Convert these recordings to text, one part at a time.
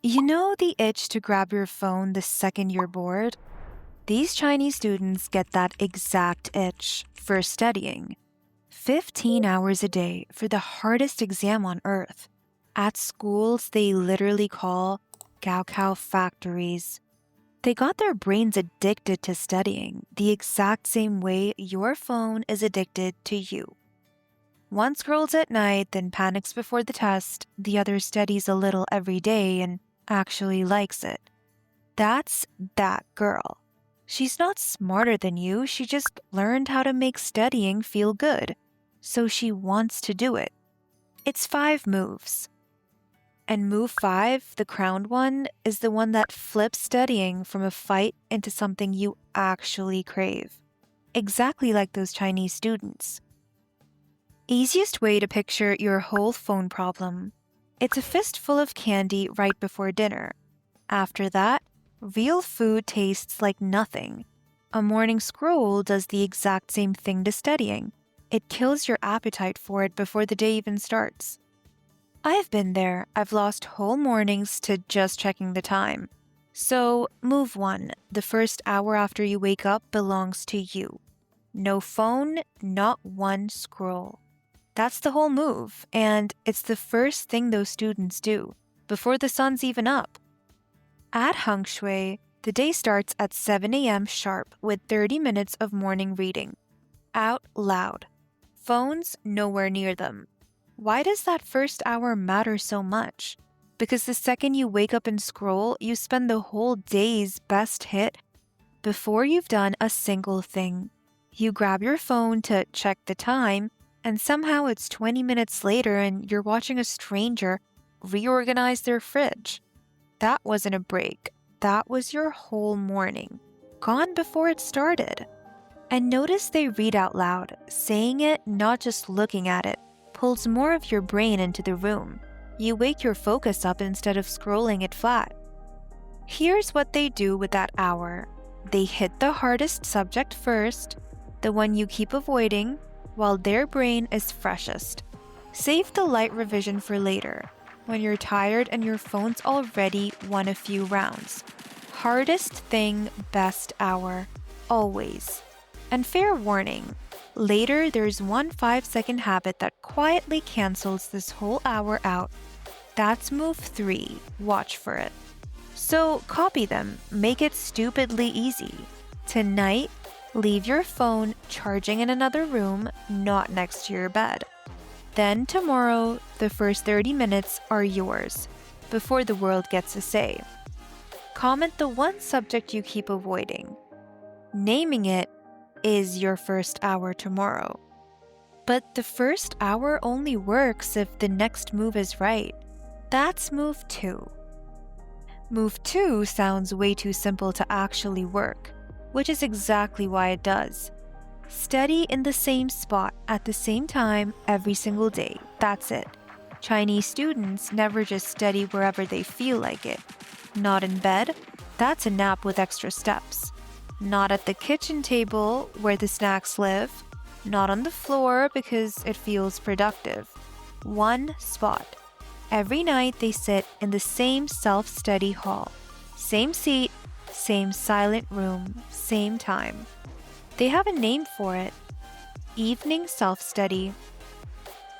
You know the itch to grab your phone the second you're bored? These Chinese students get that exact itch for studying. 15 hours a day for the hardest exam on earth. At schools they literally call gaokao factories. They got their brains addicted to studying the exact same way your phone is addicted to you. One scrolls at night, then panics before the test, the other studies a little every day and actually likes it. That's that girl. She's not smarter than you, she just learned how to make studying feel good. So she wants to do it. It's 5 moves. And move 5, the crowned one, is the one that flips studying from a fight into something you actually crave. Exactly like those Chinese students. Easiest way to picture your whole phone problem. It's a fistful of candy right before dinner. After that, real food tastes like nothing. A morning scroll does the exact same thing to studying. It kills your appetite for it before the day even starts. I've been there. I've lost whole mornings to just checking the time. So, move 1, the first hour after you wake up belongs to you. No phone, not one scroll. That's the whole move, and it's the first thing those students do, before the sun's even up. At Hengshui, the day starts at 7 a.m. sharp with 30 minutes of morning reading. Out loud. Phones nowhere near them. Why does that first hour matter so much? Because the second you wake up and scroll, you spend the whole day's best hit before you've done a single thing. You grab your phone to check the time, and somehow it's 20 minutes later and you're watching a stranger reorganize their fridge. That wasn't a break. That was your whole morning, gone before it started. And notice they read out loud. Saying it, not just looking at it, pulls more of your brain into the room. You wake your focus up instead of scrolling it flat. Here's what they do with that hour. They hit the hardest subject first, the one you keep avoiding, while their brain is freshest. Save the light revision for later, when you're tired and your phone's already won a few rounds. Hardest thing, best hour. Always. And fair warning, later there's one 5-second habit that quietly cancels this whole hour out. That's move 3. Watch for it. So copy them, make it stupidly easy. Tonight, leave your phone charging in another room, not next to your bed. Then tomorrow, the first 30 minutes are yours, before the world gets a say. Comment the one subject you keep avoiding. Naming it is your first hour tomorrow. But the first hour only works if the next move is right. That's move 2. Move 2 sounds way too simple to actually work, which is exactly why it does. Study in the same spot at the same time every single day. That's it. Chinese students never just study wherever they feel like it. Not in bed, that's a nap with extra steps. Not at the kitchen table where the snacks live. Not on the floor because it feels productive. One spot. Every night they sit in the same self-study hall. Same seat, same silent room, same time. They have a name for it. Evening self-study.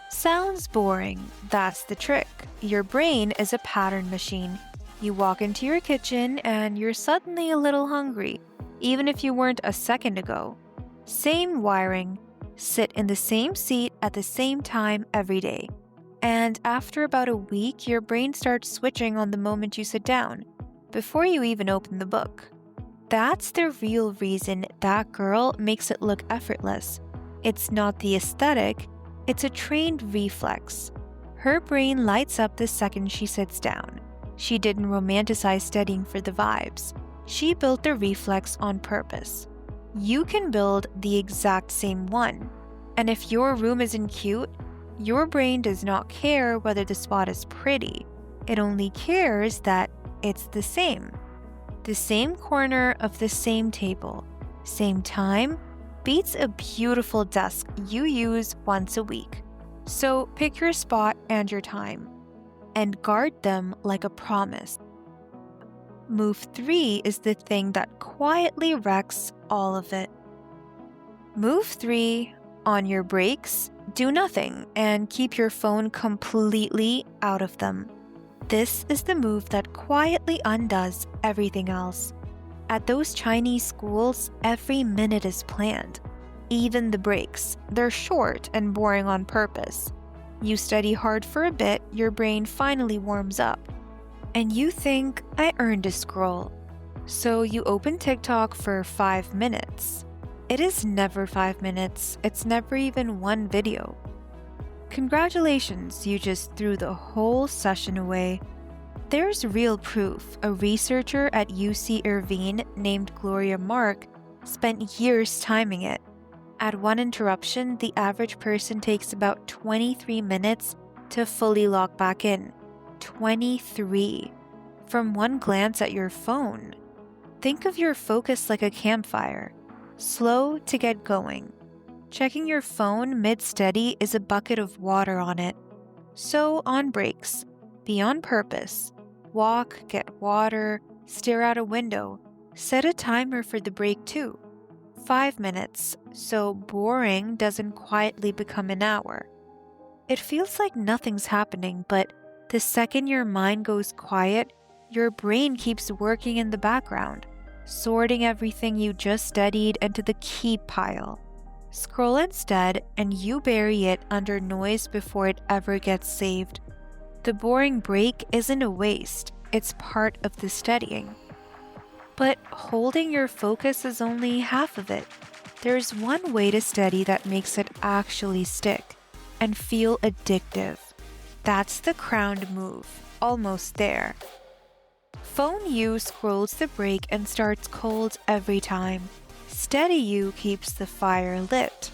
Sounds boring. That's the trick. Your brain is a pattern machine. You walk into your kitchen and you're suddenly a little hungry, even if you weren't a second ago. Same wiring. Sit in the same seat at the same time every day. And after about a week, your brain starts switching on the moment you sit down, before you even open the book. That's the real reason that girl makes it look effortless. It's not the aesthetic, it's a trained reflex. Her brain lights up the second she sits down. She didn't romanticize studying for the vibes. She built the reflex on purpose. You can build the exact same one. And if your room isn't cute, your brain does not care whether the spot is pretty. It only cares that it's the same. The same corner of the same table, same time, beats a beautiful desk you use once a week. So pick your spot and your time, and guard them like a promise. Move 3 is the thing that quietly wrecks all of it. Move 3, on your breaks, do nothing and keep your phone completely out of them. This is the move that quietly undoes everything else. At those Chinese schools, every minute is planned. Even the breaks, they're short and boring on purpose. You study hard for a bit, your brain finally warms up. And you think, I earned a scroll. So you open TikTok for 5 minutes. It is never 5 minutes, it's never even one video. Congratulations, you just threw the whole session away. There's real proof. A researcher at UC Irvine named Gloria Mark spent years timing it. At one interruption, the average person takes about 23 minutes to fully log back in. 23. From one glance at your phone. Think of your focus like a campfire. Slow to get going. Checking your phone mid-study is a bucket of water on it. So on breaks, be on purpose. Walk, get water, stare out a window. Set a timer for the break too. 5 minutes, so boring doesn't quietly become an hour. It feels like nothing's happening, but the second your mind goes quiet, your brain keeps working in the background, sorting everything you just studied into the keep pile. Scroll instead, and you bury it under noise before it ever gets saved. The boring break isn't a waste, it's part of the studying. But holding your focus is only half of it. There's one way to study that makes it actually stick and feel addictive. That's the crowned move, almost there. Phone U scrolls the break and starts cold every time. Steady U keeps the fire lit.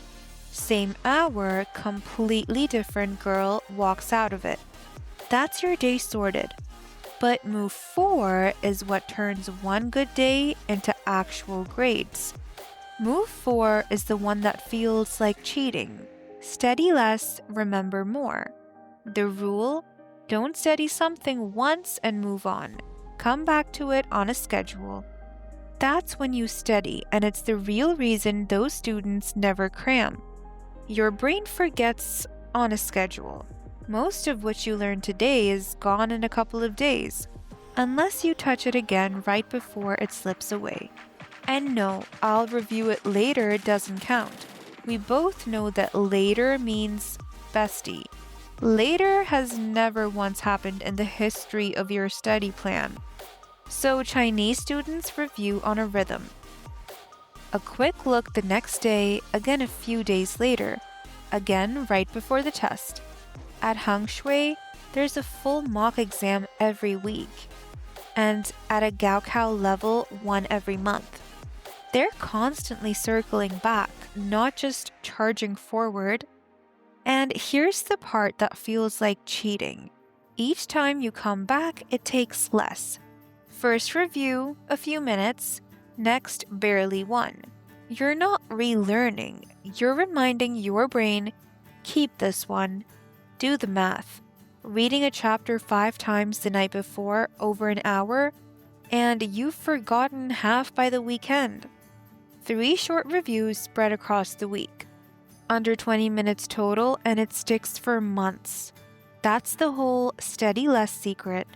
Same hour, completely different girl walks out of it. That's your day sorted. But move 4 is what turns one good day into actual grades. Move 4 is the one that feels like cheating. Study less, remember more. The rule: don't study something once and move on. Come back to it on a schedule. That's when you study, and it's the real reason those students never cram. Your brain forgets on a schedule. Most of what you learn today is gone in a couple of days, unless you touch it again right before it slips away. And no, I'll review it later doesn't count. We both know that later means bestie. Later has never once happened in the history of your study plan. So Chinese students review on a rhythm. A quick look the next day, again a few days later, again right before the test. At Hengshui, there's a full mock exam every week, and at a gaokao level, one every month. They're constantly circling back, not just charging forward. And here's the part that feels like cheating. Each time you come back, it takes less. First review, a few minutes. Next, barely one. You're not relearning. You're reminding your brain, keep this one. Do the math. Reading a chapter 5 times the night before over an hour, and you've forgotten half by the weekend. 3 short reviews spread across the week. Under 20 minutes total, and it sticks for months. That's the whole study less secret.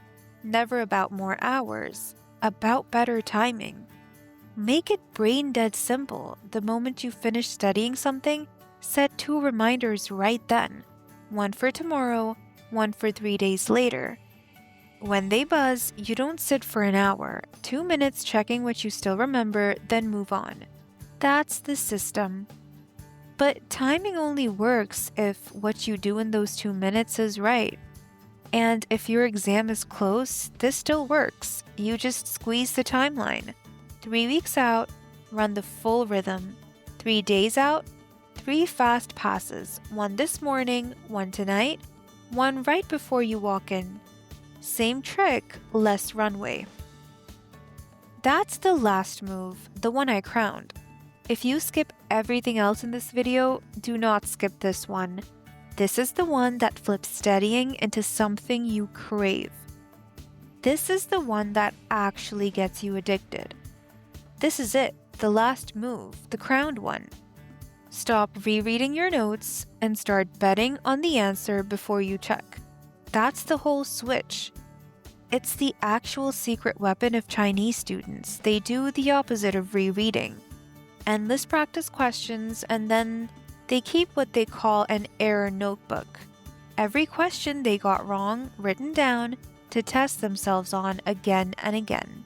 Never about more hours, about better timing. Make it brain dead simple. The moment you finish studying something, set 2 reminders right then. One for tomorrow, one for 3 days later. When they buzz, you don't sit for an hour. 2 minutes checking what you still remember, then move on. That's the system. But timing only works if what you do in those 2 minutes is right. And if your exam is close, this still works. You just squeeze the timeline. 3 weeks out, run the full rhythm. 3 days out, 3 fast passes. 1 this morning, 1 tonight, 1 right before you walk in. Same trick, less runway. That's the last move, the one I crowned. If you skip everything else in this video, do not skip this one. This is the one that flips studying into something you crave. This is the one that actually gets you addicted. This is it, the last move, the crowned one. Stop rereading your notes and start betting on the answer before you check. That's the whole switch. It's the actual secret weapon of Chinese students. They do the opposite of rereading. Endless practice questions, and then they keep what they call an error notebook. Every question they got wrong written down to test themselves on again and again.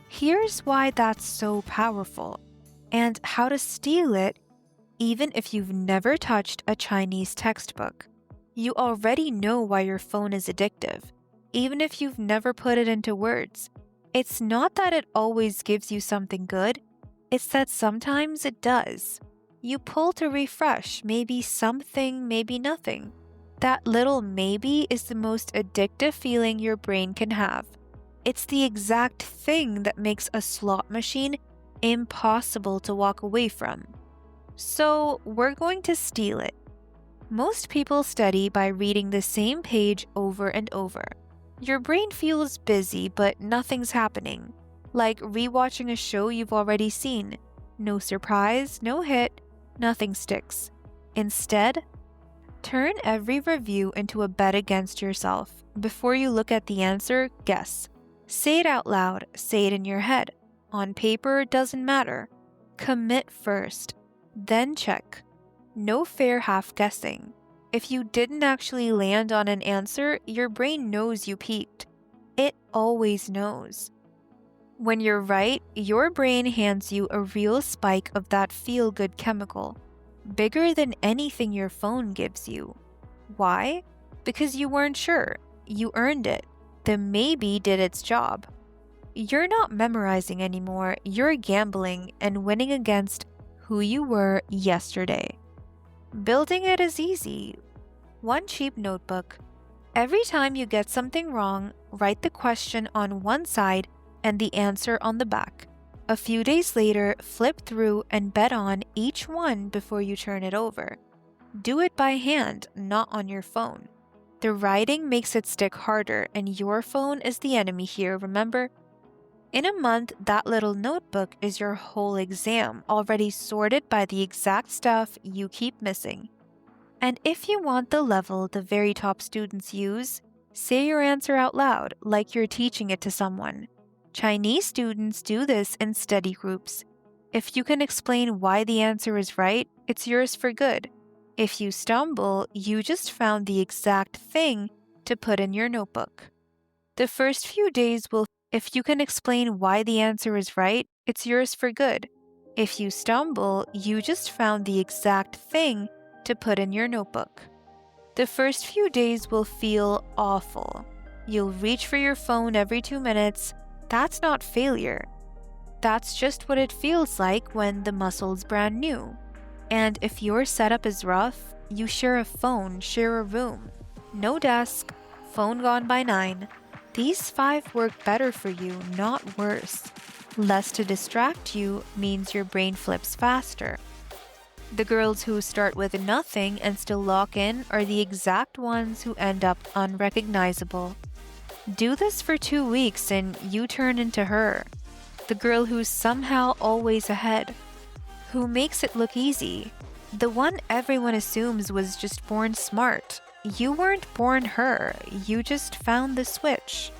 Here's why that's so powerful, and how to steal it even if you've never touched a Chinese textbook. You already know why your phone is addictive, even if you've never put it into words. It's not that it always gives you something good, it's that sometimes it does. You pull to refresh, maybe something, maybe nothing. That little maybe is the most addictive feeling your brain can have. It's the exact thing that makes a slot machine impossible to walk away from. So, we're going to steal it. Most people study by reading the same page over and over. Your brain feels busy, but nothing's happening. Like rewatching a show you've already seen. No surprise, no hit, nothing sticks. Instead, turn every review into a bet against yourself. Before you look at the answer, guess. Say it out loud, say it in your head. On paper, it doesn't matter. Commit first, then check. No fair half guessing. If you didn't actually land on an answer, your brain knows you peaked. It always knows. When you're right, your brain hands you a real spike of that feel-good chemical, bigger than anything your phone gives you. Why? Because you weren't sure. You earned it. The maybe did its job. You're not memorizing anymore, you're gambling and winning against who you were yesterday. Building it is easy. One cheap notebook. Every time you get something wrong, write the question on one side and the answer on the back. A few days later, flip through and bet on each one before you turn it over. Do it by hand, not on your phone. The writing makes it stick harder, and your phone is the enemy here, remember? In a month, that little notebook is your whole exam, already sorted by the exact stuff you keep missing. And if you want the level the very top students use, say your answer out loud, like you're teaching it to someone. Chinese students do this in study groups. If you can explain why the answer is right, it's yours for good. If you stumble, you just found the exact thing to put in your notebook. The first few days will. If you can explain why the answer is right, it's yours for good. If you stumble, you just found the exact thing to put in your notebook. The first few days will feel awful. You'll reach for your phone every 2 minutes. That's not failure. That's just what it feels like when the muscle's brand new. And if your setup is rough, you share a phone, share a room. No desk, phone gone by 9. These 5 work better for you, not worse. Less to distract you means your brain flips faster. The girls who start with nothing and still lock in are the exact ones who end up unrecognizable. Do this for 2 weeks and you turn into her. The girl who's somehow always ahead. Who makes it look easy. The one everyone assumes was just born smart. You weren't born her, you just found the switch.